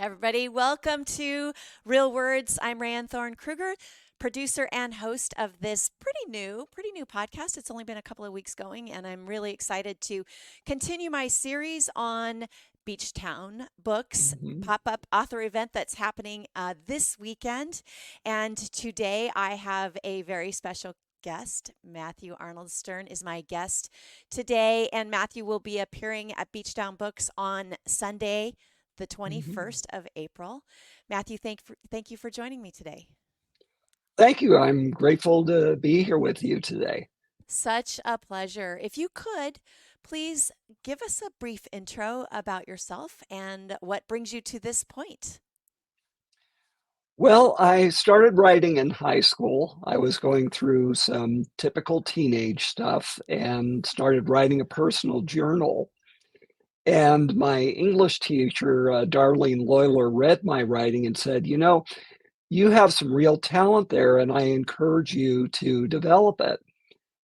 Everybody, welcome to Real Words. I'm Rayanne Thorn Krueger, producer and host of this pretty new podcast. It's only been a couple of weeks going, and I'm really excited to continue my series on Beach Town Books Mhm. pop-up author event that's happening this weekend. And today I have a very special guest. Matthew Arnold Stern is my guest today, and Matthew will be appearing at Beach Town Books on Sunday, the Mhm. 21st of April. Matthew, thank you for joining me today. Thank you. I'm grateful to be here with you today. Such a pleasure. If you could, please give us a brief intro about yourself and what brings you to this point. Well, I started writing in high school. I was going through some typical teenage stuff and started writing a personal journal. And my English teacher, Darlene Loyler, read my writing and said, you have some real talent there, and I encourage you to develop it.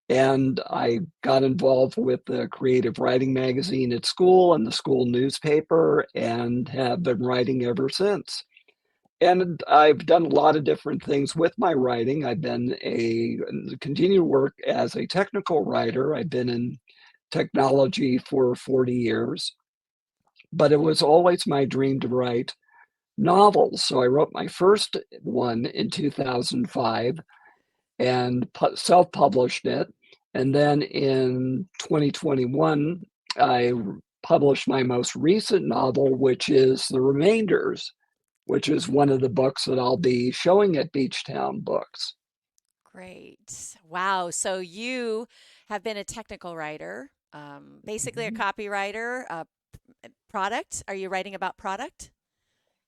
And I got involved with the creative writing magazine at school and the school newspaper and have been writing ever since. And I've done a lot of different things with my writing. I've been a continue to work as a technical writer. I've been in technology for 40 years, but it was always my dream to write novels. So I wrote my first one in 2005 and self-published it. And then in 2021, I published my most recent novel, which is The Remainders, which is one of the books that I'll be showing at Beachtown Books. Great. Wow. So you have been a technical writer, basically a Mhm. copywriter, product. Are you writing about product?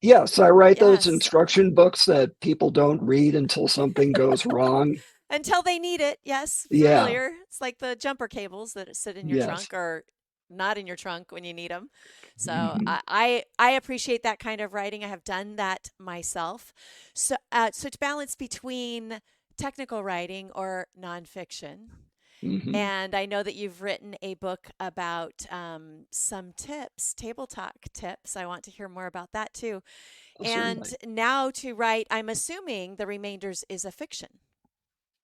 Yes, I write those Yes. instruction books that people don't read until something goes wrong. Until they need it. Yes, Yeah, familiar. It's like the jumper cables that sit in your yes. trunk or not in your trunk when you need them. So Mhm. I appreciate that kind of writing. I have done that myself. So to balance between technical writing or nonfiction. Mhm. And I know that you've written a book about some tips, table talk tips. I want to hear more about that too. And Certainly. now to write, I'm assuming The Remainders is a fiction.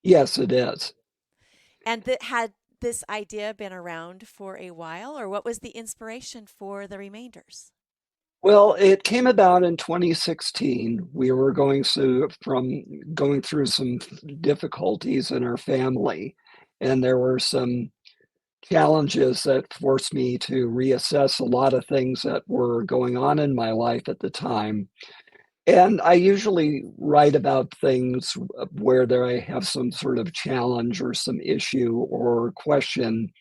Yes, it is. And had this idea been around for a while, or what was the inspiration for The Remainders? Well, it came about in 2016. We were going through some difficulties in our family, and there were some challenges that forced me to reassess a lot of things that were going on in my life at the time. And I usually write about things where I have some sort of challenge or some issue or question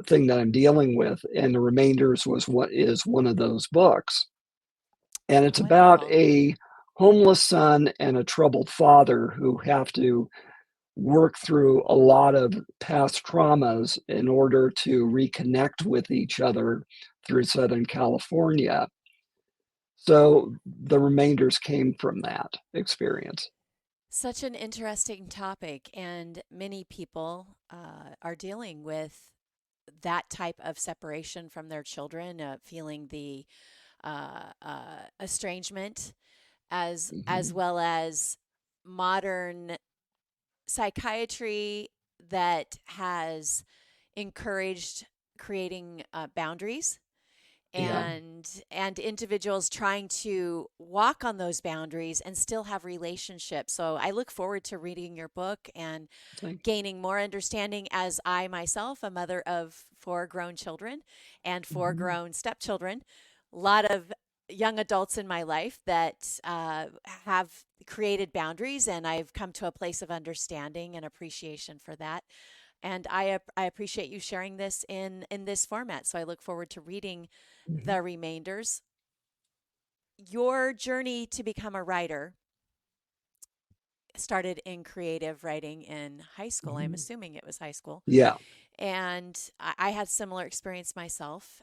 thing that I'm dealing with, and The Remainders was what is one of those books. And it's about Wonderful. a homeless son and a troubled father who have to work through a lot of past traumas in order to reconnect with each other through Southern California. So the remainders came from that experience. Such an interesting topic, and many people are dealing with that type of separation from their children, feeling the estrangement, as Mhm. well as modern psychiatry that has encouraged creating boundaries Yeah. and individuals trying to walk on those boundaries and still have relationships. So I look forward to reading your book and Thank gaining more understanding as I myself, a mother of four grown children and you. four Mhm. grown stepchildren, a lot of young adults in my life that have created boundaries, and I've come to a place of understanding and appreciation for that. And I appreciate you sharing this in this format. So I look forward to reading Mhm. The Remainders. Your journey to become a writer started in creative writing in high school. I'm Mhm. assuming it was high school. Yeah. And I had similar experience myself,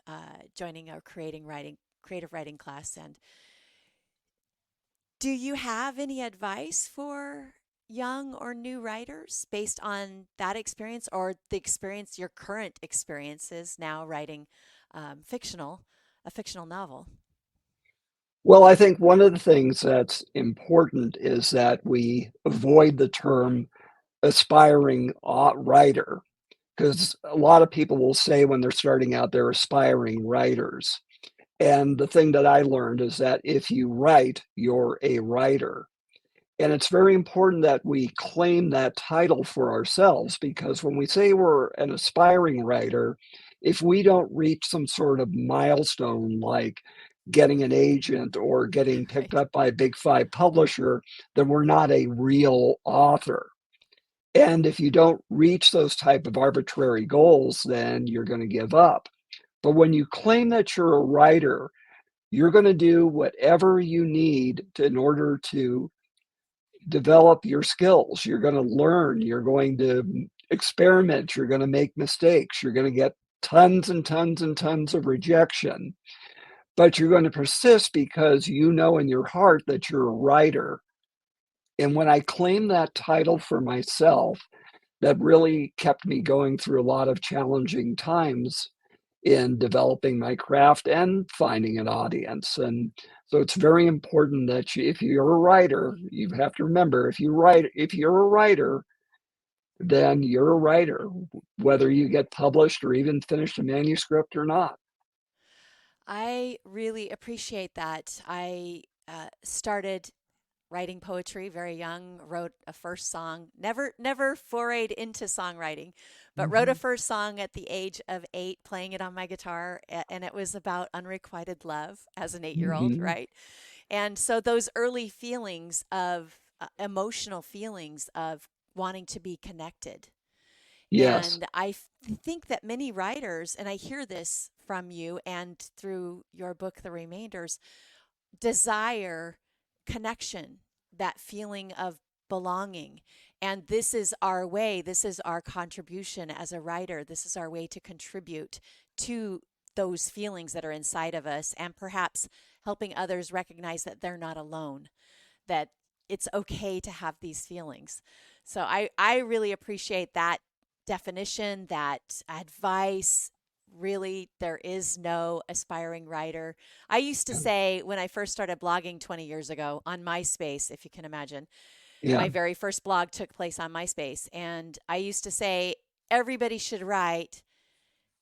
joining a creative writing class. And do you have any advice for young or new writers based on that experience or the experience, your current experiences now writing fictional, a fictional novel? Well, I think one of the things that's important is that we avoid the term aspiring writer, because a lot of people will say when they're starting out, they're aspiring writers. And the thing that I learned is that if you write, you're a writer. And it's very important that we claim that title for ourselves, because when we say we're an aspiring writer, if we don't reach some sort of milestone like getting an agent or getting picked Right. up by a big five publisher, then we're not a real author. And if you don't reach those type of arbitrary goals, then you're going to give up. But when you claim that you're a writer, you're going to do whatever you need in order to develop your skills. You're going to learn, you're going to experiment, you're going to make mistakes, you're going to get tons and tons and tons of rejection, but you're going to persist because you know in your heart that you're a writer. And when I claimed that title for myself, that really kept me going through a lot of challenging times in developing my craft and finding an audience. And so it's very important that if you're a writer, you have to remember if you're a writer, then you're a writer, whether you get published or even finish a manuscript or not. I really appreciate that. I started writing poetry very young, wrote a first song, never forayed into songwriting, but wrote a Mhm. first song at the age of 8, playing it on my guitar, and it was about unrequited love as an 8-year-old, Mhm. right? And so those early feelings of emotional feelings of wanting to be connected. Yes. And think that many writers, and I hear this from you and through your book, The Remainders, desire connection, that feeling of belonging. And this is our way, this is our contribution as a writer. This is our way to contribute to those feelings that are inside of us, and perhaps helping others recognize that they're not alone, that it's okay to have these feelings. So I really appreciate that definition, that advice. Really, there is no aspiring writer. I used to say when I first started blogging 20 years ago on MySpace, if you can imagine, Yeah. my very first blog took place on MySpace. And I used to say everybody should write,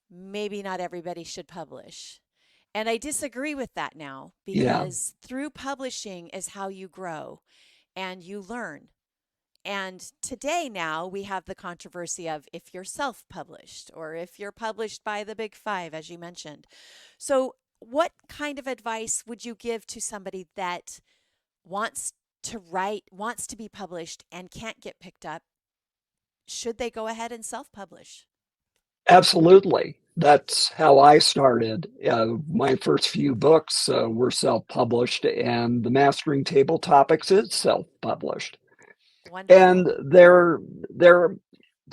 maybe not everybody should publish. And I disagree with that now, Yeah. because through publishing is how you grow and you learn. And today, now we have the controversy of if you're self published or if you're published by the big five, as you mentioned. So, what kind of advice would you give to somebody that wants to write, wants to be published, and can't get picked up? Should they go ahead and self publish? Absolutely. That's how I started. My first few books were self-published, and the Mastering Table Topics is self-published. And Wonderful. there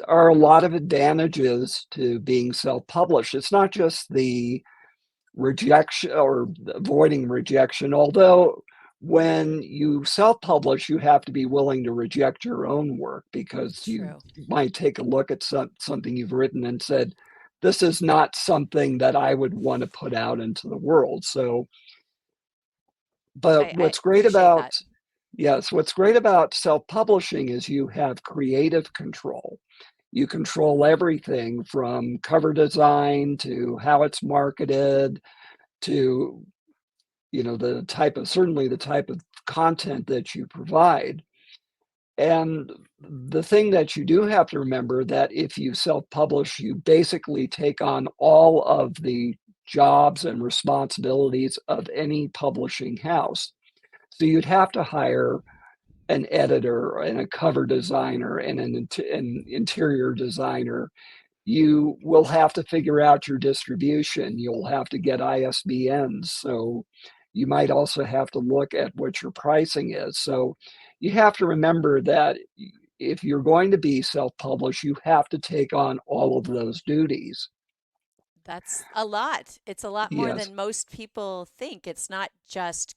are a lot of advantages to being self-published. It's not just the rejection or avoiding rejection, although when you self-publish, you have to be willing to reject your own work, because you True. might take a look at something you've written and said, this is not something that I would want to put out into the world. So, but I appreciate that. what's great about self-publishing is you have creative control. You control everything from cover design to how it's marketed to certainly the type of content that you provide. And the thing that you do have to remember, that if you self-publish, you basically take on all of the jobs and responsibilities of any publishing house. So you'd have to hire an editor and a cover designer and an interior designer. You will have to figure out your distribution. You'll have to get ISBNs. So you might also have to look at what your pricing is. So you have to remember that if you're going to be self-published, you have to take on all of those duties. That's a lot. It's a lot more Yes, than most people think. It's not just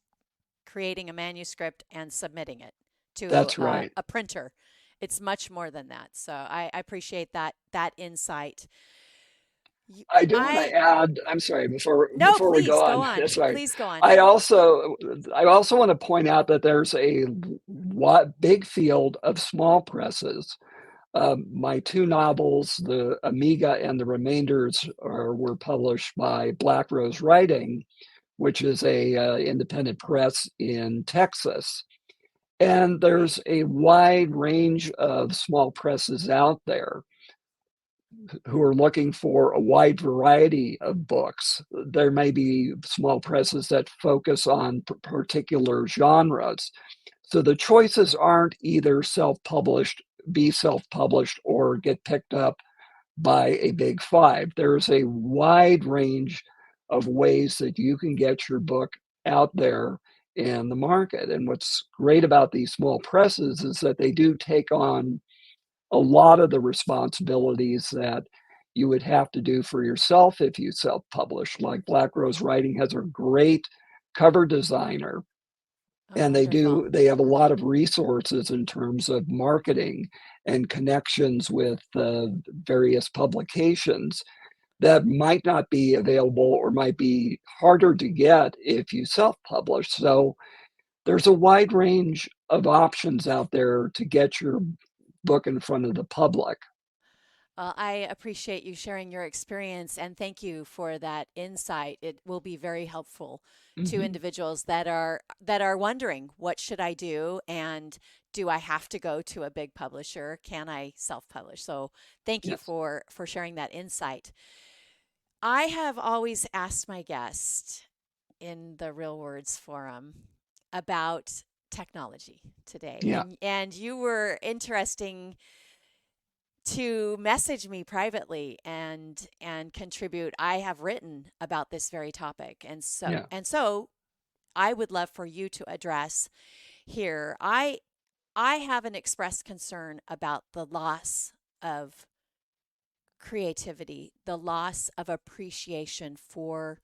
creating a manuscript and submitting it to that's right. a printer. It's much more than that. So I appreciate that insight. You, I do want to I add, I'm sorry, no, before we go please go on, on. sorry. Please go on. I also want to point out that there's a big field of small presses. My two novels, the Amiga and The Remainders, were published by Black Rose Writing, which is a independent press in Texas. And there's a wide range of small presses out there who are looking for a wide variety of books. There may be small presses that focus on particular genres. So the choices aren't either be self-published, or get picked up by a big five. There's a wide range of ways that you can get your book out there in the market. And what's great about these small presses is that they do take on a lot of the responsibilities that you would have to do for yourself if you self-publish. Like Black Rose Writing has a great cover designer, Oh, and wonderful. they have a lot of resources in terms of marketing and connections with various publications that might not be available or might be harder to get if you self-publish. So there's a wide range of options out there to get your book in front of the public. Well, I appreciate you sharing your experience and thank you for that insight. It will be very helpful to Mm-hmm. individuals that are wondering what should I do and do I have to go to a big publisher? Can I self-publish? So, thank you Yes. for sharing that insight. I have always asked my guest in the Real Words Forum about technology today. Yeah. And you were interesting to message me privately and contribute. I have written about this very topic. Yeah. And so I would love for you to address here. I have an expressed concern about the loss of creativity, the loss of appreciation for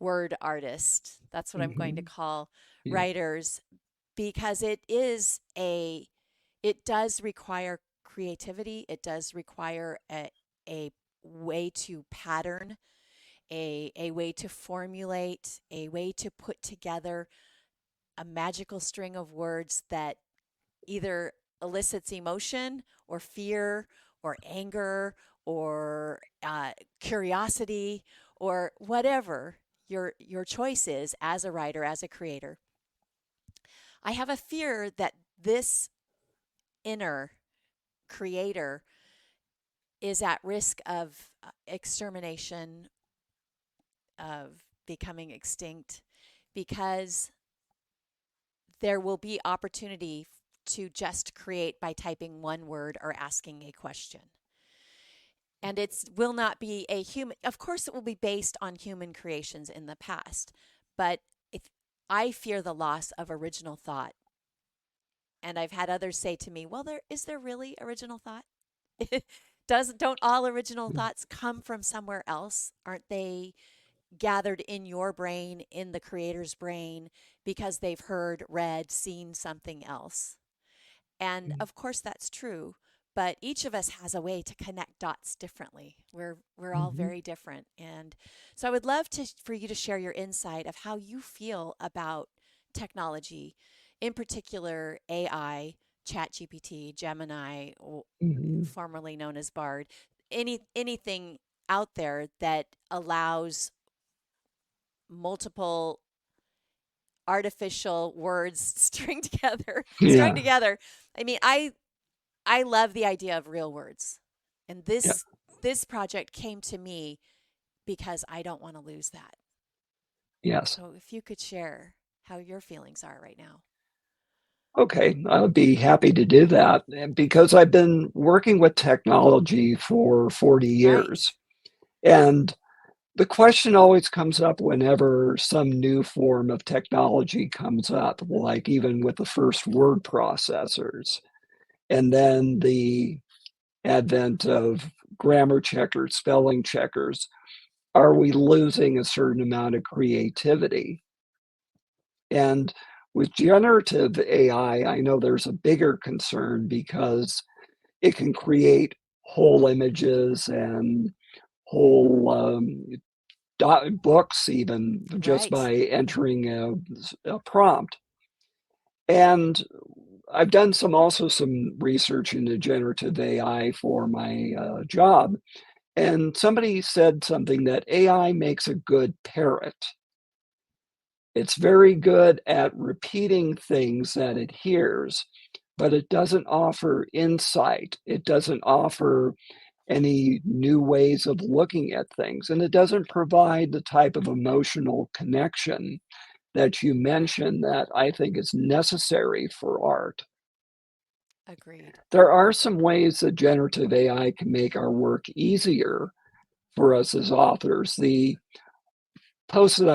word artists. That's what I'm going to Mm-hmm. call Yeah. writers because it does require creativity. It does require a way to pattern, a way to formulate, a way to put together a magical string of words that either elicits emotion or fear or anger or curiosity or whatever your choice is as a writer, as a creator. I have a fear that this inner creator is at risk of extermination, of becoming extinct, because there will be opportunity to just create by typing one word or asking a question. And it will not be a human, of course, it will be based on human creations in the past, but if I fear the loss of original thought. And I've had others say to me, well, there really original thought? Don't all original thoughts come from somewhere else? Aren't they gathered in your brain, in the creator's brain, because they've heard, read, seen something else? And of course that's true, but each of us has a way to connect dots differently. We're all Mm-hmm. very different. And so I would love for you to share your insight of how you feel about technology, in particular AI, ChatGPT, Gemini, Mm-hmm. formerly known as Bard, anything out there that allows multiple artificial words strung Yeah. together. I mean, I love the idea of real words. And Yeah. this project came to me because I don't want to lose that. Yes. So if you could share how your feelings are right now. Okay. I would be happy to do that. And because I've been working with technology for 40 years. Right. And the question always comes up whenever some new form of technology comes up, like even with the first word processors, and then the advent of grammar checkers, spelling checkers. Are we losing a certain amount of creativity? And with generative AI, I know there's a bigger concern because it can create whole images and whole books even just Right. by entering a prompt. And I've done also some research into generative AI for my job. And somebody said something that AI makes a good parrot. It's very good at repeating things that it hears, but it doesn't offer insight. It doesn't offer any new ways of looking at things. And it doesn't provide the type of emotional connection that you mentioned that I think is necessary for art. Agreed. There are some ways that generative AI can make our work easier for us as authors. The post that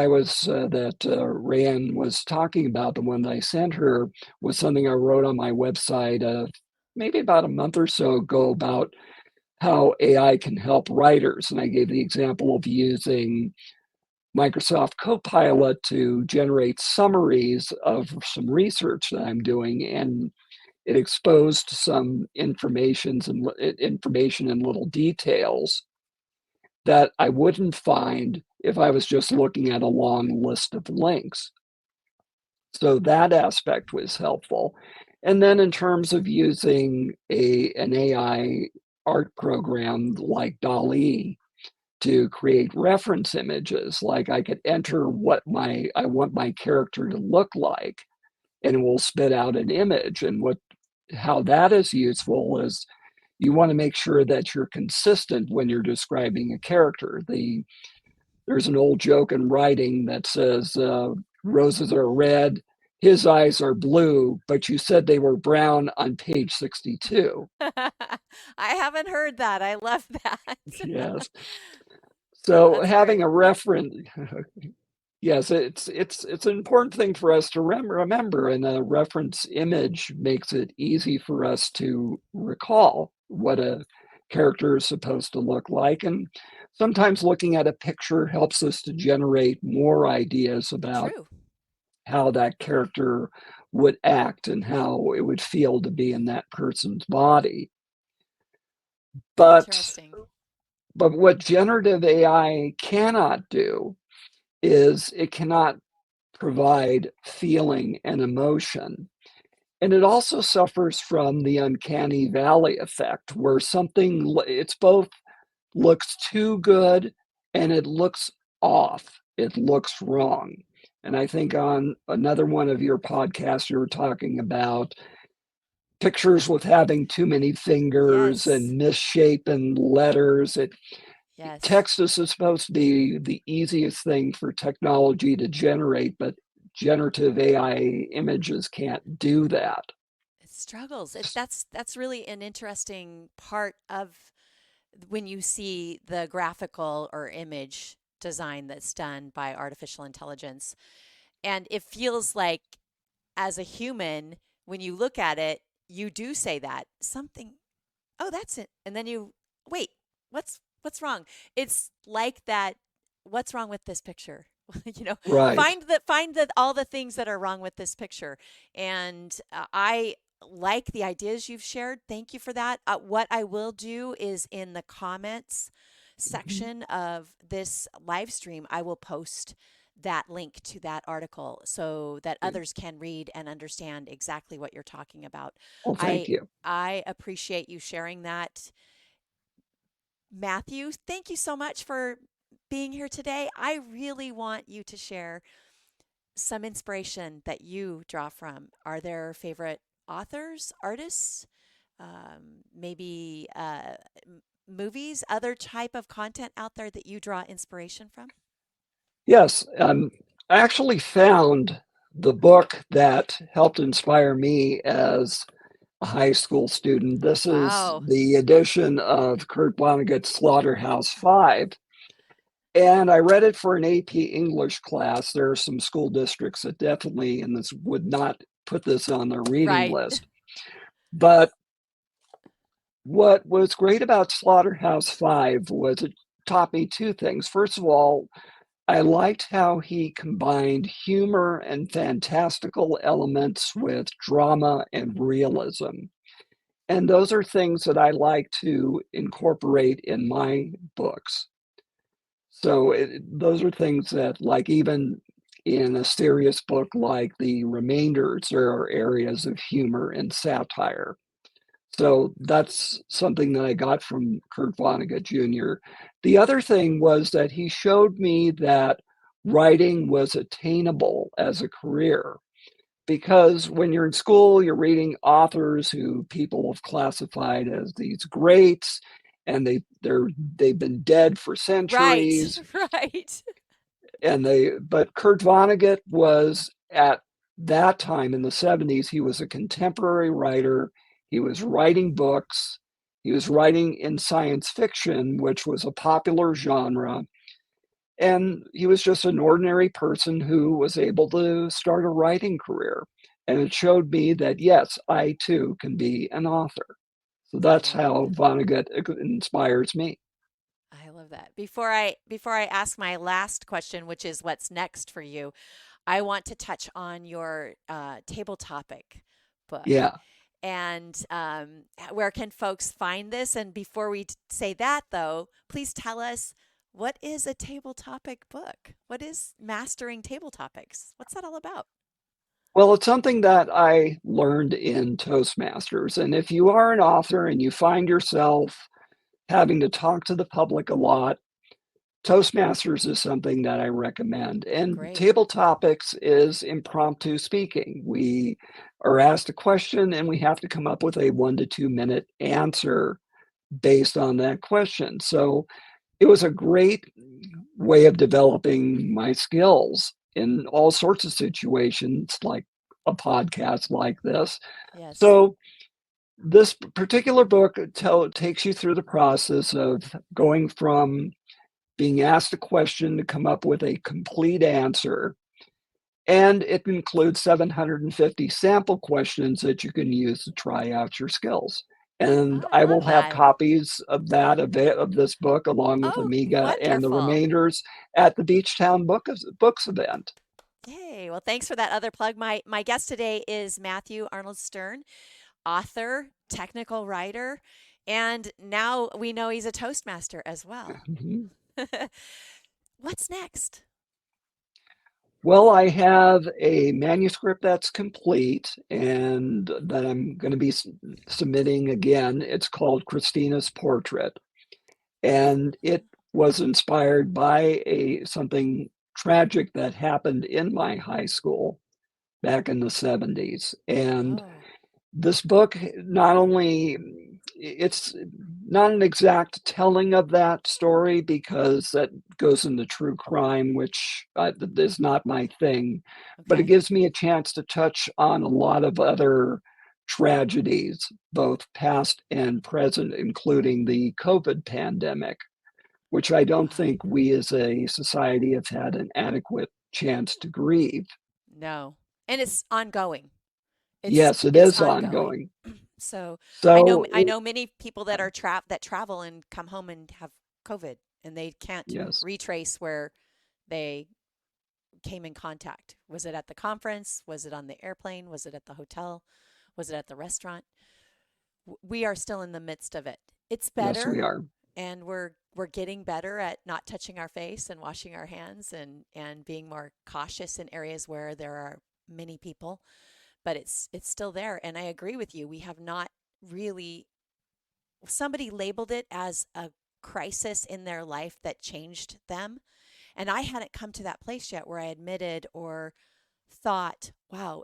Rayanne was talking about, the one that I sent her, was something I wrote on my website maybe about a month or so ago about how AI can help writers. And I gave the example of using Microsoft Copilot to generate summaries of some research that I'm doing, and it exposed some information and little details that I wouldn't find if I was just looking at a long list of links. So that aspect was helpful. And then in terms of using an AI art program like DALL-E to create reference images, like I could enter what I want my character to look like, and it will spit out an image. And how that is useful is you want to make sure that you're consistent when you're describing a character. There's an old joke in writing that says roses are red, his eyes are blue, but you said they were brown on page 62. I haven't heard that. I love that. Yes. So That's having great. a reference, yes, it's an important thing for us to remember, and a reference image makes it easy for us to recall what a character is supposed to look like. And sometimes looking at a picture helps us to generate more ideas about True. how that character would act and how it would feel to be in that person's body. But Interesting. what generative AI cannot do is it cannot provide feeling and emotion. And it also suffers from the uncanny valley effect, where it's both looks too good and it looks off. It looks wrong. And I think on another one of your podcasts, you were talking about pictures with having too many fingers Yes. and misshapen letters. Yes. Text is supposed to be the easiest thing for technology to generate, but generative AI images can't do that. It struggles. That's really an interesting part of when you see the graphical or image design that's done by artificial intelligence. And it feels like as a human, when you look at it, you do say that something, oh, that's it. And then you wait, what's wrong? It's like that, what's wrong with this picture? You know, Right. find all the things that are wrong with this picture. And I like the ideas you've shared. Thank you for that. What I will do is in the comments Mhm. section of this live stream, I will post that link to that article so that others can read and understand exactly what you're talking about. Well, thank I you. I appreciate you sharing that. Matthew, thank you so much for being here today. I really want you to share some inspiration that you draw from. Are there favorite authors, artists, maybe movies, other type of content out there that you draw inspiration from? Yes, I actually found the book that helped inspire me as a high school student. This is Wow. the edition of Kurt Vonnegut's Slaughterhouse-Five. And I read it for an AP English class. There are some school districts that definitely, and this would not put this on their reading Right. list. But what was great about Slaughterhouse-Five was it taught me two things. First of all, I liked how he combined humor and fantastical elements with drama and realism. And those are things that I like to incorporate in my books. So those are things that, like, even in a serious book like The Remainders, there are areas of humor and satire. So that's something that I got from Kurt Vonnegut Jr. The other thing was that he showed me that writing was attainable as a career. Because when you're in school, you're reading authors who people have classified as these greats, and they've been dead for Right, centuries. right. But Kurt Vonnegut was, at that time in the 70s, he was a contemporary writer. He was writing books. He was writing in science fiction, which was a popular genre. And he was just an ordinary person who was able to start a writing career. And it showed me that, yes, I too can be an author. So I that's love that. how Vonnegut inspires me. I love that. Before I ask my last question, which is what's next for you, I want to touch on your table topic book. Yeah. And where can folks find this? And before we say that, though, please tell us, what is a table topic book? What is mastering table topics? What's that all about? Well, it's something that I learned in Toastmasters. And if you are an author and you find yourself having to talk to the public a lot, Toastmasters is something that I recommend. And Great. Table Topics is impromptu speaking. We are asked a question and we have to come up with a 1 to 2 minute answer based on that question. So it was a great way of developing my skills in all sorts of situations, like a podcast like this. Yes. So this particular book takes you through the process of going from being asked a question to come up with a complete answer. And it includes 750 sample questions that you can use to try out your skills. And Oh, I I love will have that. copies of of this book, along with Oh, Amiga and The wonderful. Remainders, at the Beachtown Books event. Yay. Well, thanks for that other plug. My guest today is Matthew Arnold Stern, author, technical writer, and now we know he's a Toastmaster as well. Mhm. What's next? Well, I have a manuscript that's complete and that I'm going to be submitting again. It's called Christina's Portrait, and it was inspired by a something tragic that happened in my high school back in the 70s. And Oh, this book, not only it's not an exact telling of that story, because that goes into true crime, which is not my thing, but it okay. gives me a chance to touch on a lot of other tragedies, both past and present, including the COVID pandemic, which I don't Wow. think we as a society have had an adequate chance to grieve. No. And it's ongoing. It's Yes, it it's is ongoing. ongoing. So So, I know many people that are that travel and come home and have COVID and they can't yes. retrace where they came in contact. Was it at the conference? Was it on the airplane? Was it at the hotel? Was it at the restaurant? We are still in the midst of it. It's Yes, we better, are. and we're getting better at not touching our face and washing our hands and being more cautious in areas where there are many people, but it's still there. And I agree with you. We have not really, somebody labeled it as a crisis in their life that changed them. And I hadn't come to that place yet where I admitted or thought, wow,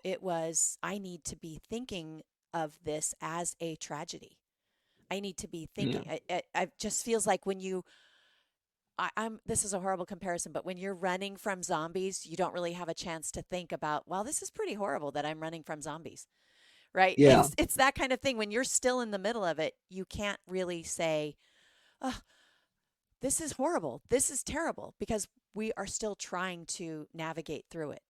I need to be thinking of this as a tragedy. I need to be Yeah. thinking. I just feels like when this is a horrible comparison, but when you're running from zombies, you don't really have a chance to think about, well, this is pretty horrible that I'm running from zombies, right? Yeah. It's that kind of thing. When you're still in the middle of it, you can't really say, oh, this is horrible. This is terrible, because we are still trying to navigate through it.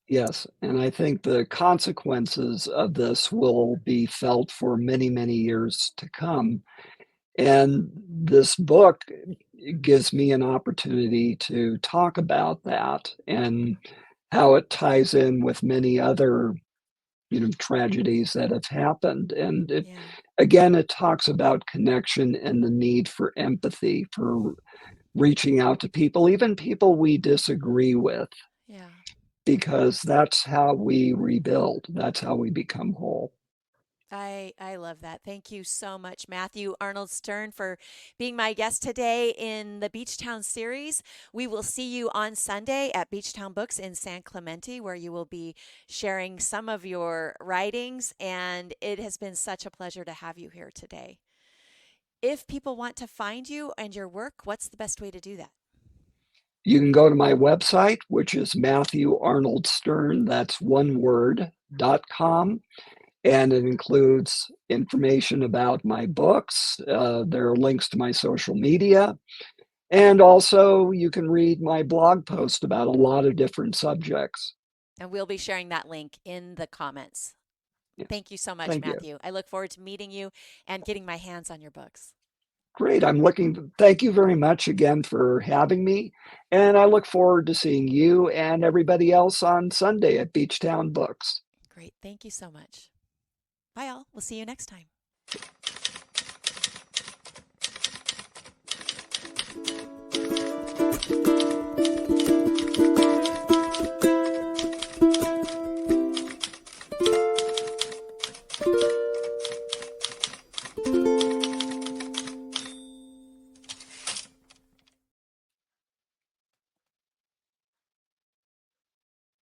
Yes. And I think the consequences of this will be felt for many, many years to come. And this book gives me an opportunity to talk about that and how it ties in with many other tragedies that have happened. And Yeah. again, it talks about connection and the need for empathy, for reaching out to people, even people we disagree with, Yeah. because that's how we rebuild. That's how we become whole. I love that. Thank you so much, Matthew Arnold Stern, for being my guest today in the Beachtown series. We will see you on Sunday at Beachtown Books in San Clemente, where you will be sharing some of your writings. And it has been such a pleasure to have you here today. If people want to find you and your work, what's the best way to do that? You can go to my website, which is Matthew Arnold Stern, that's one word.com. And it includes information about my books. There are links to my social media. And also, you can read my blog post about a lot of different subjects. And we'll be sharing that link in the comments. Yeah. Thank you so much, Thank you. Matthew. I look forward to meeting you and getting my hands on your books. Great. Thank you very much again for having me. And I look forward to seeing you and everybody else on Sunday at Beachtown Books. Great. Thank you so much. Bye, all. We'll see you next time.